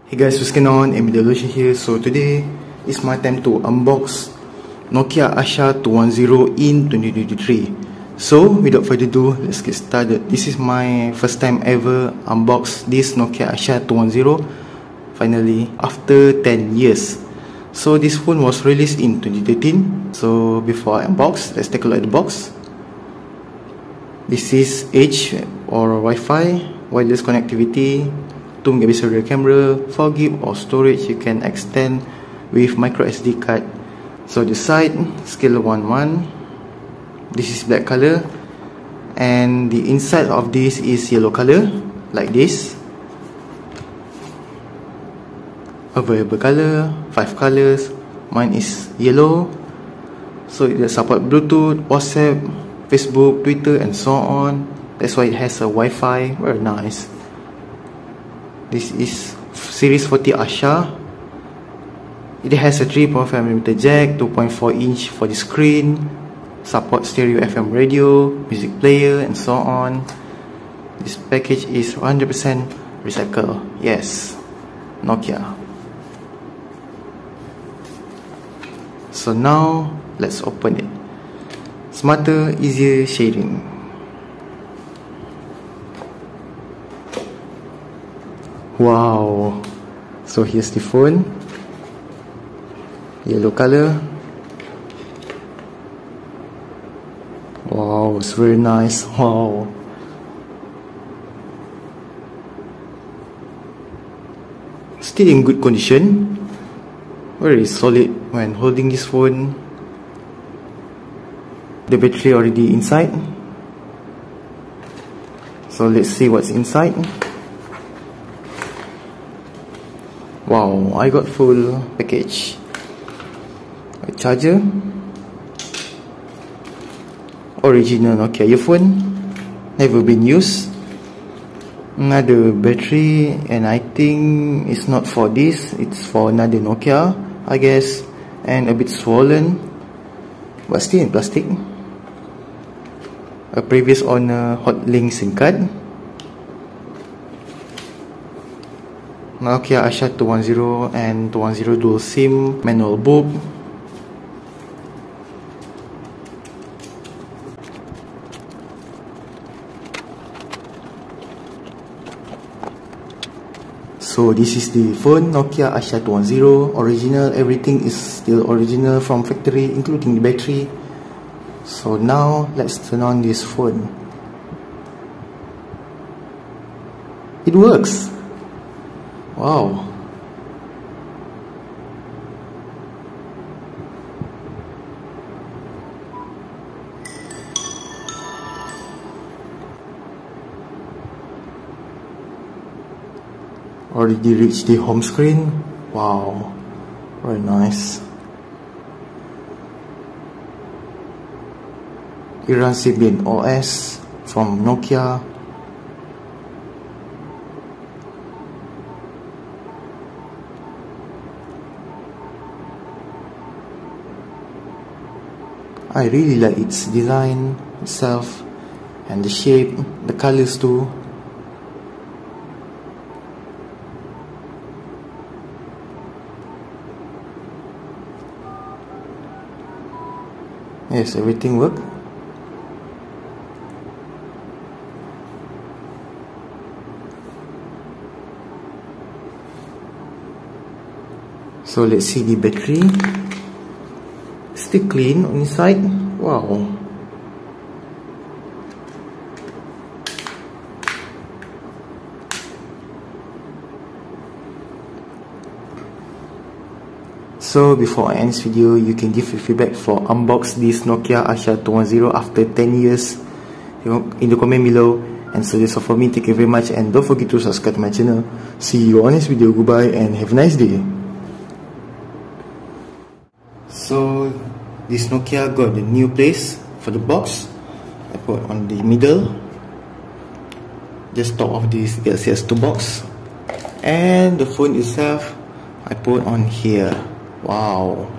Hey guys, what's going on? Emilolution here. So today is my time to unbox Nokia Asha 210 in 2023. So without further ado, let's get started. This is my first time ever unbox this Nokia Asha 210 finally after 10 years. So this phone was released in 2013. So before I unbox, let's take a look at the box. This is Edge or Wi-Fi, wireless connectivity, 2 megapixel rear camera, 4 GB or storage you can extend with micro SD card. So the side, scale 1:1. This is black color, and the inside of this is yellow color, like this. Available color, 5 colors. Mine is yellow. So it support Bluetooth, WhatsApp, Facebook, Twitter, and so on. That's why it has a Wi-Fi. Very nice. This is Series 40 Asha. It has a 3.5mm jack, 2.4 inch for the screen, support stereo FM radio, music player, and so on. This package is 100% recycle. Yes, Nokia. So now let's open it. Smarter, easier sharing. Wow, so here's the phone, yellow color. Wow, it's very nice. Wow, still in good condition, very solid when holding this phone. The battery already inside, so let's see what's inside. Wow, I got full package. A charger, original Nokia earphone, never been used. Another battery, and I think it's not for this, it's for another Nokia, I guess. And a bit swollen, but still in plastic. A previous owner hotlink SIM card. Nokia Asha 210 and 210 dual SIM manual book. So this is the phone, Nokia Asha 210, original. Everything is still original from factory, including the battery. So now let's turn on this phone. It works. Wow. Already reached the home screen. Wow, very nice. It runs Symbian OS from Nokia. I really like its design itself, and the shape, the colors too. Yes, everything works. So let's see the battery. Still clean on the side. Wow. So before I end this video, you can give your feedback for unbox this Nokia Asha 210 after 10 years in the comment below. And so that's all for me. Thank you very much, and don't forget to subscribe to my channel. See you on this video. Goodbye and have a nice day. So this Nokia got the new place for the box. I put on the middle, just top of this Galaxy S2 box, and the phone itself I put on here. Wow.